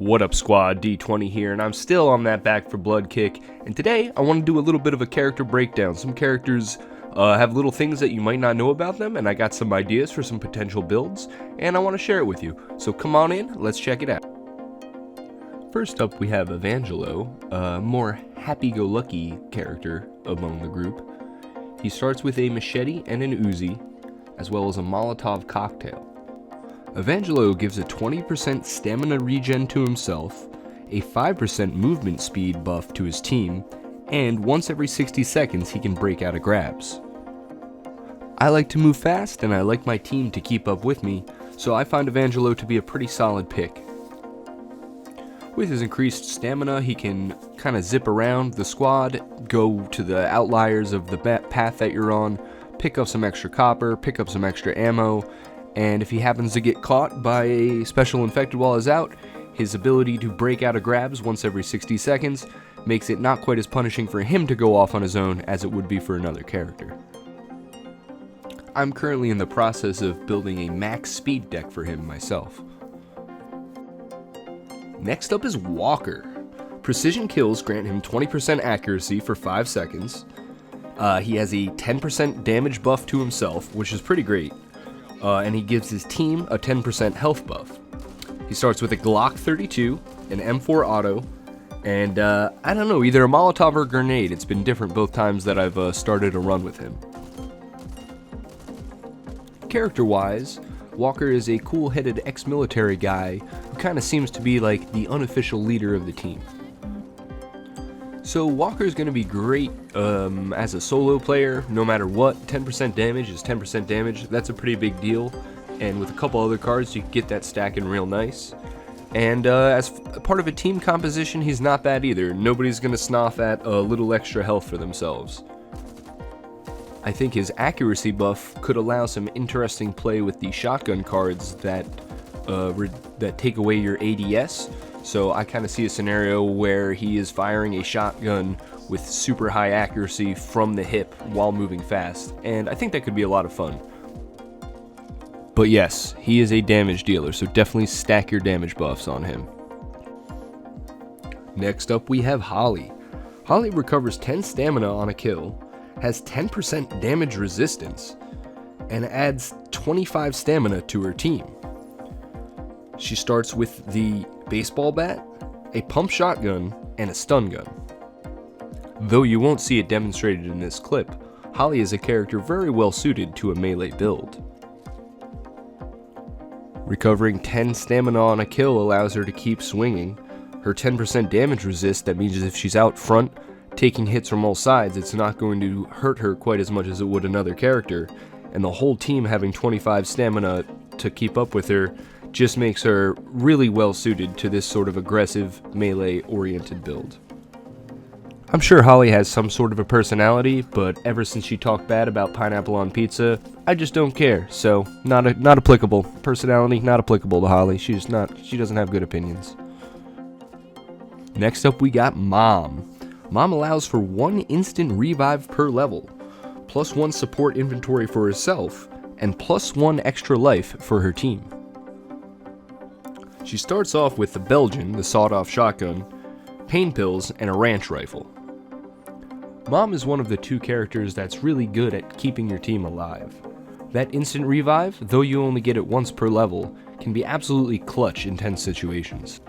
What up, squad? D20 here, and I'm still on that Back for Blood kick, and today I want to do a little bit of a character breakdown. Some characters have little things that you might not know about them, and I got some ideas for some potential builds, and I want to share it with you. So come on in, let's check it out. First up, we have Evangelo, a more happy-go-lucky character among the group. He starts with a machete and an Uzi, as well as a Molotov cocktail. Evangelo gives a 20% stamina regen to himself, a 5% movement speed buff to his team, and once every 60 seconds he can break out of grabs. I like to move fast and I like my team to keep up with me, so I find Evangelo to be a pretty solid pick. With his increased stamina, he can kind of zip around the squad, go to the outliers of the path that you're on, pick up some extra copper, pick up some extra ammo, and if he happens to get caught by a special infected while he's out, his ability to break out of grabs once every 60 seconds makes it not quite as punishing for him to go off on his own as it would be for another character. I'm currently in the process of building a max speed deck for him myself. Next up is Walker. Precision kills grant him 20% accuracy for 5 seconds. He has a 10% damage buff to himself, which is pretty great. And he gives his team a 10% health buff. He starts with a Glock 32, an M4 auto, and I don't know, either a Molotov or a grenade. It's been different both times that I've started a run with him. Character-wise, Walker is a cool-headed ex-military guy who kind of seems to be like the unofficial leader of the team. So Walker's going to be great as a solo player, no matter what. 10% damage is 10% damage. That's a pretty big deal. And with a couple other cards, you can get that stacking real nice. And as part of a team composition, he's not bad either. Nobody's going to scoff at a little extra health for themselves. I think his accuracy buff could allow some interesting play with the shotgun cards that take away your ADS. So I kind of see a scenario where he is firing a shotgun with super high accuracy from the hip while moving fast, and I think that could be a lot of fun. But yes, he is a damage dealer, so definitely stack your damage buffs on him. Next up we have Holly. Holly recovers 10 stamina on a kill, has 10% damage resistance, and adds 25 stamina to her team. She starts with the baseball bat, a pump shotgun, and a stun gun. Though you won't see it demonstrated in this clip, Holly is a character very well suited to a melee build. Recovering 10 stamina on a kill allows her to keep swinging. Her 10% damage resist, that means if she's out front, taking hits from all sides, it's not going to hurt her quite as much as it would another character, and the whole team having 25 stamina to keep up with her just makes her really well suited to this sort of aggressive, melee-oriented build. I'm sure Holly has some sort of a personality, but ever since she talked bad about pineapple on pizza, I just don't care, so not applicable. Personality, not applicable to Holly. She doesn't have good opinions. Next up we got Mom. Mom allows for 1 instant revive per level, plus 1 support inventory for herself, and plus 1 extra life for her team. She starts off with the Belgian, the sawed-off shotgun, pain pills, and a ranch rifle. Mom is one of the 2 characters that's really good at keeping your team alive. That instant revive, though you only get it once per level, can be absolutely clutch in tense situations.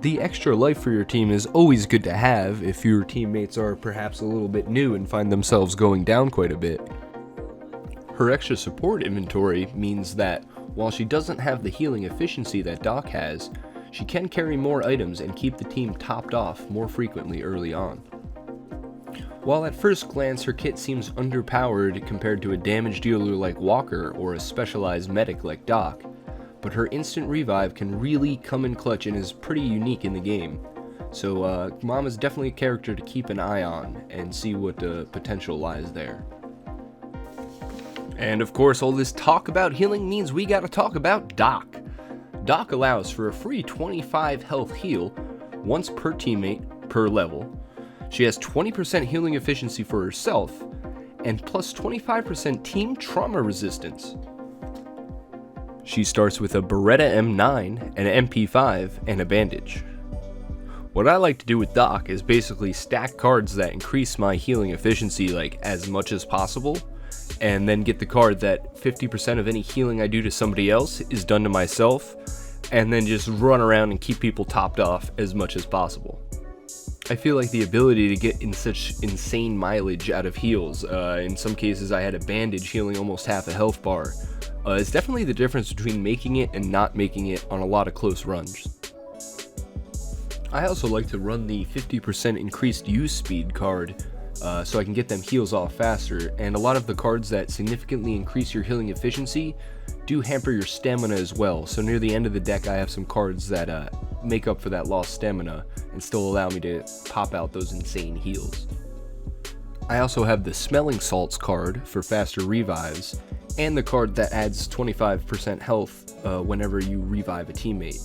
The extra life for your team is always good to have if your teammates are perhaps a little bit new and find themselves going down quite a bit. Her extra support inventory means that while she doesn't have the healing efficiency that Doc has, she can carry more items and keep the team topped off more frequently early on. While at first glance her kit seems underpowered compared to a damage dealer like Walker or a specialized medic like Doc, but her instant revive can really come in clutch and is pretty unique in the game. So Mom is definitely a character to keep an eye on and see what potential lies there. And of course, all this talk about healing means we gotta talk about Doc. Doc allows for a free 25 health heal once per teammate per level. She has 20% healing efficiency for herself and plus 25% team trauma resistance. She starts with a Beretta M9, an MP5, and a bandage. What I like to do with Doc is basically stack cards that increase my healing efficiency like as much as possible, and then get the card that 50% of any healing I do to somebody else is done to myself, and then just run around and keep people topped off as much as possible. I feel like the ability to get in such insane mileage out of heals, in some cases I had a bandage healing almost half a health bar, is definitely the difference between making it and not making it on a lot of close runs. I also like to run the 50% increased use speed card, so I can get them heals off faster, and a lot of the cards that significantly increase your healing efficiency do hamper your stamina as well, so near the end of the deck I have some cards that make up for that lost stamina and still allow me to pop out those insane heals. I also have the Smelling Salts card for faster revives, and the card that adds 25% health whenever you revive a teammate.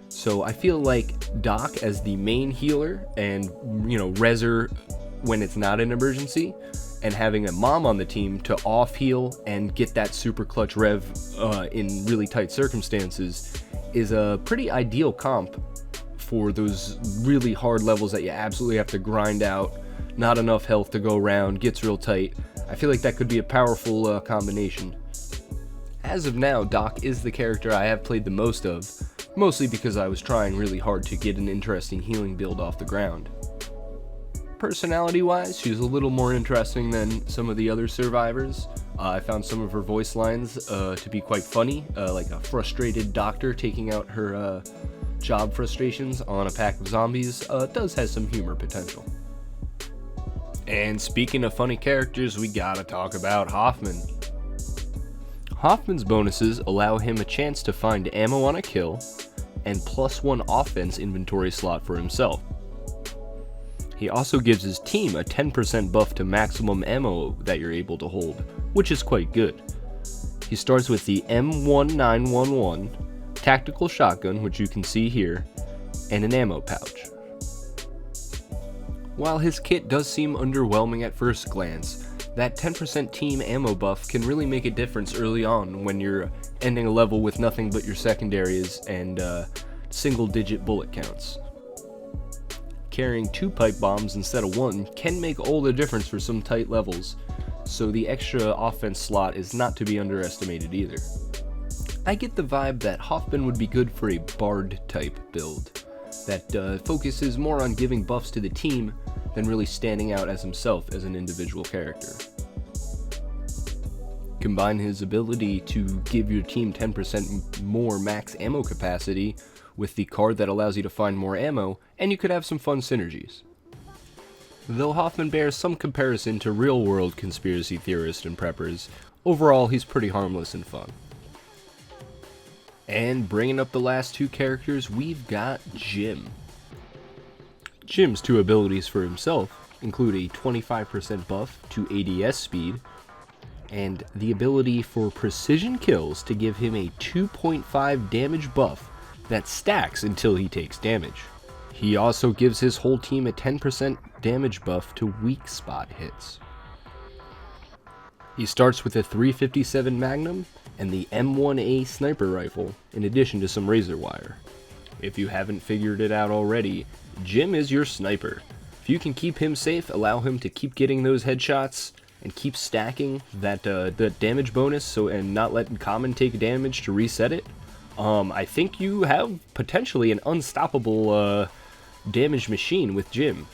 So I feel like Doc as the main healer and, Reser when it's not an emergency, and having a mom on the team to off heal and get that super clutch rev in really tight circumstances is a pretty ideal comp for those really hard levels that you absolutely have to grind out, not enough health to go around, gets real tight. I feel like that could be a powerful combination. As of now, Doc is the character I have played the most of, mostly because I was trying really hard to get an interesting healing build off the ground. Personality-wise, she's a little more interesting than some of the other survivors. I found some of her voice lines to be quite funny, like a frustrated doctor taking out her job frustrations on a pack of zombies does have some humor potential. And speaking of funny characters, we gotta talk about Hoffman. Hoffman's bonuses allow him a chance to find ammo on a kill, and +1 offense inventory slot for himself. He also gives his team a 10% buff to maximum ammo that you're able to hold, which is quite good. He starts with the M1911, tactical shotgun, which you can see here, and an ammo pouch. While his kit does seem underwhelming at first glance, that 10% team ammo buff can really make a difference early on when you're ending a level with nothing but your secondaries and single-digit bullet counts. Carrying 2 pipe bombs instead of 1 can make all the difference for some tight levels, so the extra offense slot is not to be underestimated either. I get the vibe that Hoffman would be good for a Bard type build, that focuses more on giving buffs to the team than really standing out as himself as an individual character. Combine his ability to give your team 10% more max ammo capacity with the card that allows you to find more ammo, and you could have some fun synergies. Though Hoffman bears some comparison to real-world conspiracy theorists and preppers, overall he's pretty harmless and fun. And bringing up the last 2 characters, we've got Jim. Jim's 2 abilities for himself include a 25% buff to ADS speed, and the ability for precision kills to give him a 2.5 damage buff that stacks until he takes damage. He also gives his whole team a 10% damage buff to weak spot hits. He starts with a 357 Magnum and the M1A sniper rifle, in addition to some razor wire. If you haven't figured it out already, Jim is your sniper. If you can keep him safe, allow him to keep getting those headshots, and keep stacking that the damage bonus, and not letting common take damage to reset it, I think you have potentially an unstoppable damage machine with Jim.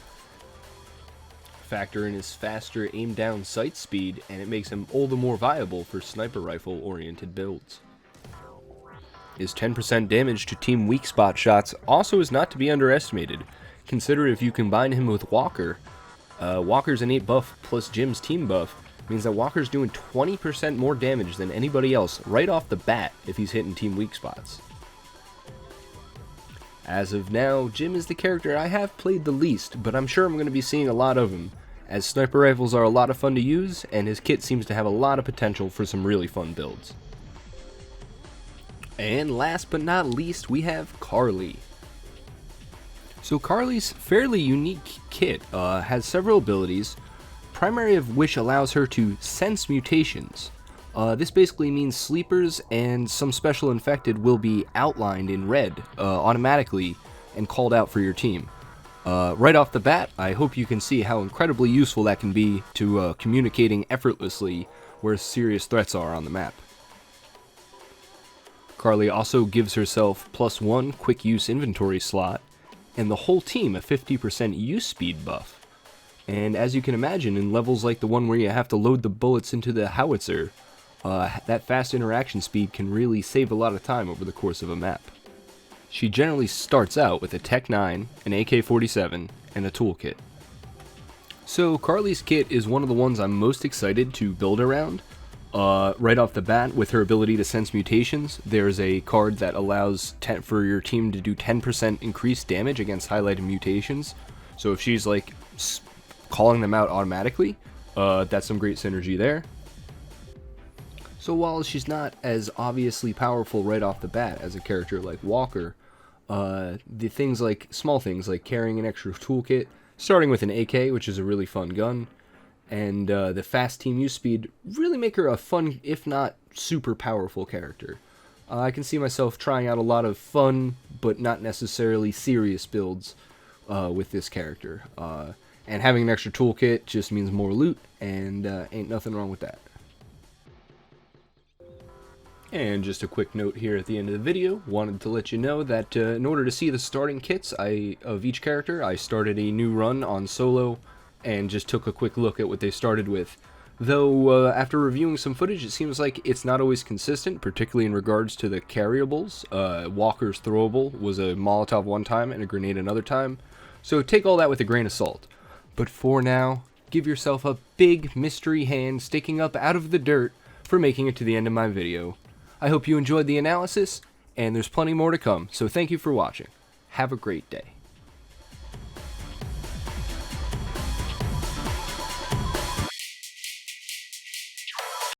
Factor in his faster aim down sight speed, and it makes him all the more viable for sniper rifle oriented builds. His 10% damage to team weak spot shots also is not to be underestimated. Consider if you combine him with Walker. Walker's innate buff plus Jim's team buff means that Walker's doing 20% more damage than anybody else right off the bat if he's hitting team weak spots. As of now, Jim is the character I have played the least, but I'm sure I'm going to be seeing a lot of him, as sniper rifles are a lot of fun to use, and his kit seems to have a lot of potential for some really fun builds. And last but not least, we have Carly. So Carly's fairly unique kit has several abilities, primary of which allows her to sense mutations, This basically means sleepers and some special infected will be outlined in red automatically and called out for your team. Right off the bat, I hope you can see how incredibly useful that can be to communicating effortlessly where serious threats are on the map. Carly also gives herself +1 quick use inventory slot, and the whole team a 50% use speed buff. And as you can imagine, in levels like the one where you have to load the bullets into the howitzer, that fast interaction speed can really save a lot of time over the course of a map. She generally starts out with a Tech 9, an AK-47, and a toolkit. So Carly's kit is one of the ones I'm most excited to build around. Right off the bat, with her ability to sense mutations, there's a card that allows for your team to do 10% increased damage against highlighted mutations. So if she's like calling them out automatically, that's some great synergy there. So while she's not as obviously powerful right off the bat as a character like Walker, the things like, small things like carrying an extra toolkit, starting with an AK, which is a really fun gun, and the fast team use speed really make her a fun, if not super powerful character. I can see myself trying out a lot of fun, but not necessarily serious builds with this character. And having an extra toolkit just means more loot, and ain't nothing wrong with that. And just a quick note here at the end of the video, wanted to let you know that in order to see the starting kits of each character, I started a new run on solo and just took a quick look at what they started with. Though after reviewing some footage, it seems like it's not always consistent, particularly in regards to the carryables. Walker's throwable was a Molotov one time and a grenade another time, so take all that with a grain of salt. But for now, give yourself a big mystery hand sticking up out of the dirt for making it to the end of my video. I hope you enjoyed the analysis, and there's plenty more to come, so thank you for watching. Have a great day.